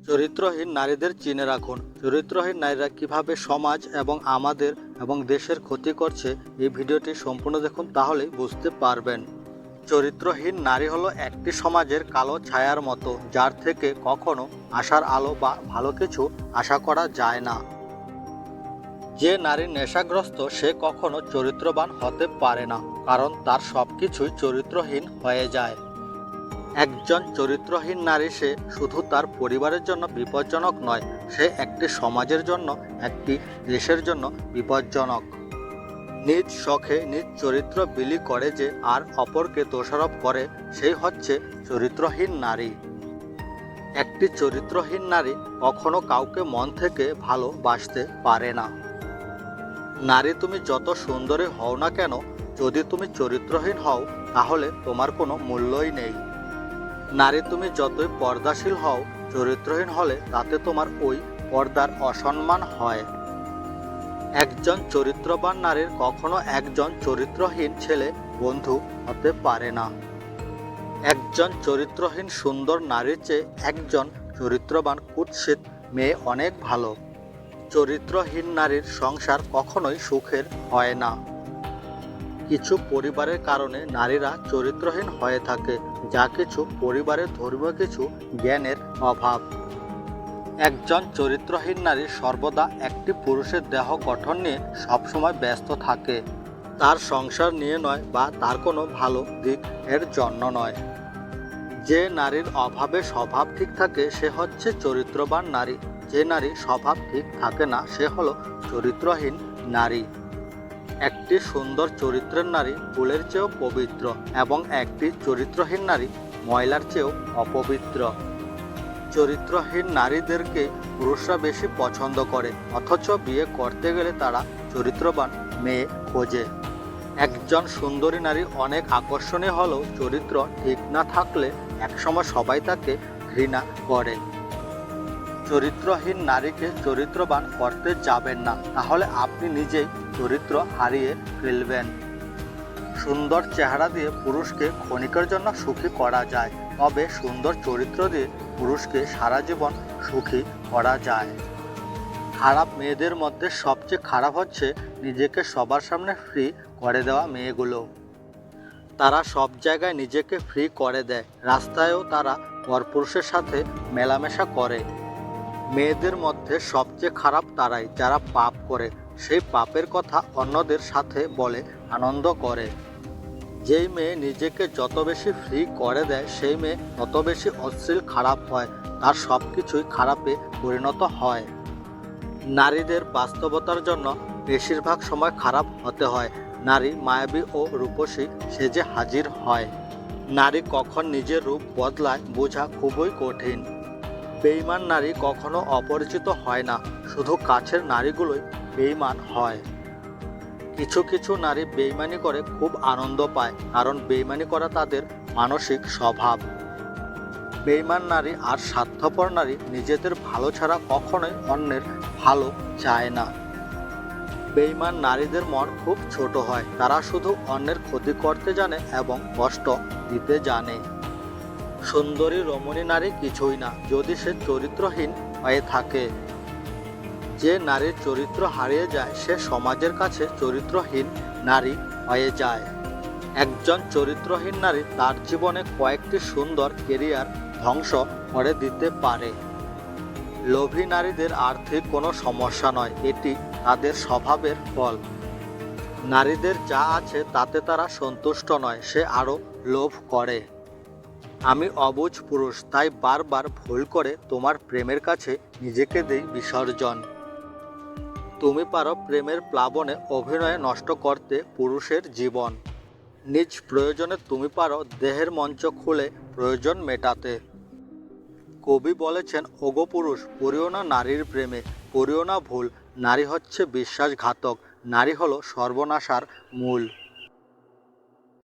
চরিত্রহীন নারীদের চিনে রাখুন। চরিত্রহীন নারীরা কিভাবে সমাজ এবং আমাদের এবং দেশের ক্ষতি করছে, এই ভিডিওটি সম্পূর্ণ দেখুন, তাহলেই বুঝতে পারবেন। চরিত্রহীন নারী হলো একটি সমাজের কালো ছায়ার মতো, যার থেকে কখনো আশার আলো বা ভালো কিছু আশা করা যায় না। যে নারী নেশাগ্রস্ত সে কখনো চরিত্রবান হতে পারে না, কারণ তার সবকিছুই চরিত্রহীন হয়ে যায়। একজন চরিত্রহীন নারী সে শুধু তার পরিবারের জন্য বিপজ্জনক নয়, সে একটি সমাজের জন্য, একটি দেশের জন্য বিপজ্জনক। নিজ শখে নিজ চরিত্র বিলি করে যে আর অপরকে দোষারোপ করে, সেই হচ্ছে চরিত্রহীন নারী। একটি চরিত্রহীন নারী কখনো কাউকে মন থেকে ভালোবাসতে পারে না। নারী তুমি যত সুন্দরী হও না কেন, যদি তুমি চরিত্রহীন হও তাহলে তোমার কোনো মূল্যই নেই। নারী তুমি যতই পর্দাশীল হও, চরিত্রহীন হলে তাতে তোমার ওই পর্দার অসম্মান হয়। একজন চরিত্রবান নারীর কখনো একজন চরিত্রহীন ছেলে বন্ধু হতে পারে না। একজন চরিত্রহীন সুন্দর নারীর চেয়ে একজন চরিত্রবান কুৎসিত মেয়ে অনেক ভালো। চরিত্রহীন নারীর সংসার কখনোই সুখের হয় না। কিছু পরিবারের কারণে নারীরা চরিত্রহীন হয়ে থাকে, যা কিছু পরিবারের ধর্মীয় কিছু জ্ঞানের অভাব। একজন চরিত্রহীন নারী সর্বদা একটি পুরুষের দেহ গঠন নিয়ে সবসময় ব্যস্ত থাকে, তার সংসার নিয়ে নয় বা তার কোনো ভালো দিক এর জন্য নয়। যে নারীর অভাবে স্বভাব ঠিক থাকে সে হচ্ছে চরিত্রবান নারী। যে নারী স্বভাব ঠিক থাকে না সে হলো চরিত্রহীন নারী। একটি সুন্দর চরিত্রের নারী ফুলের চেয়েও পবিত্র এবং একটি চরিত্রহীন নারী ময়লার চেয়েও অপবিত্র। চরিত্রহীন নারীদেরকে পুরুষরা বেশি পছন্দ করে, অথচ বিয়ে করতে গেলে তারা চরিত্রবান মেয়ে খোঁজে। একজন সুন্দরী নারী অনেক আকর্ষণীয় হলেও চরিত্র ঠিক না থাকলে একসময় সবাই তাকে ঘৃণা করে। চরিত্রহীন নারীকে চরিত্রবান করতে যাবেন না, তাহলে আপনি নিজেই চরিত্র হারিয়ে ফেলবেন। সুন্দর চেহারা দিয়ে পুরুষকে ক্ষণিকের জন্য সুখী করা যায়, তবে সুন্দর চরিত্র দিয়ে পুরুষকে সারা জীবন সুখী করা যায়। খারাপ মেয়েদের মধ্যে সবচেয়ে খারাপ হচ্ছে নিজেকে সবার সামনে ফ্রি করে দেওয়া মেয়েগুলো। তারা সব জায়গায় নিজেকে ফ্রি করে দেয়, রাস্তায়ও তারা পরপুরুষের সাথে মেলামেশা করে। মেয়েদের মধ্যে সবচেয়ে খারাপ তারাই যারা পাপ করে, সেই পাপের কথা অন্যদের সাথে বলে আনন্দ করে। যেই মেয়ে নিজেকে যত বেশি ফ্রি করে দেয় সেই মেয়ে তত বেশি অশ্লীল খারাপ হয়, তার সব কিছুই খারাপে পরিণত হয়। নারীদের বাস্তবতার জন্য বেশিরভাগ সময় খারাপ হতে হয়। নারী মায়াবী ও রূপসী সেজে হাজির হয়। নারী কখন নিজের রূপ বদলায় বোঝা খুবই কঠিন। বেঈমান নারী কখনো অপরিচিত হয় না, শুধু কাছের নারীগুলোই বেঈমান হয়। কিছু কিছু নারী বেঈমানি করে খুব আনন্দ পায়, কারণ বেঈমানি করা তাদের মানসিক স্বভাব। বেঈমান নারী আর স্বার্থপর নারী নিজেদের ভালো ছাড়া কখনোই অন্যের ভালো চায় না। বেঈমান নারীদের মন খুব ছোট হয়, তারা শুধু অন্যের ক্ষতি করতে জানে এবং কষ্ট দিতে জানে। সুন্দরী রমণী নারী কিছুই না যদি সে চরিত্রহীন হয়ে থাকে। যে নারীর চরিত্র হারিয়ে যায় সে সমাজের কাছে চরিত্রহীন নারী হয়ে যায়। একজন চরিত্রহীন নারী তার জীবনে কয়েকটি সুন্দর কেরিয়ার ধ্বংস করে দিতে পারে। লোভী নারীদের আর্থিক কোনো সমস্যা নয়, এটি তাদের স্বভাবের ফল। নারীদের যা আছে তাতে তারা সন্তুষ্ট নয়, সে আরও লোভ করে। আমি অবুঝ পুরুষ, তাই বারবার ভুল করে তোমার প্রেমের কাছে নিজেকে দেই বিসর্জন। তুমি পারো প্রেমের প্লাবনে অভিনয়ে নষ্ট করতে পুরুষের জীবন। নিজ প্রয়োজনে তুমি পারো দেহের মঞ্চ খুলে প্রয়োজন মেটাতে। কবি বলেছেন, ওগো পুরুষ পড়িও না নারীর প্রেমে, পড়িও না ভুল, নারী হচ্ছে বিশ্বাসঘাতক, নারী হলো সর্বনাশার মূল।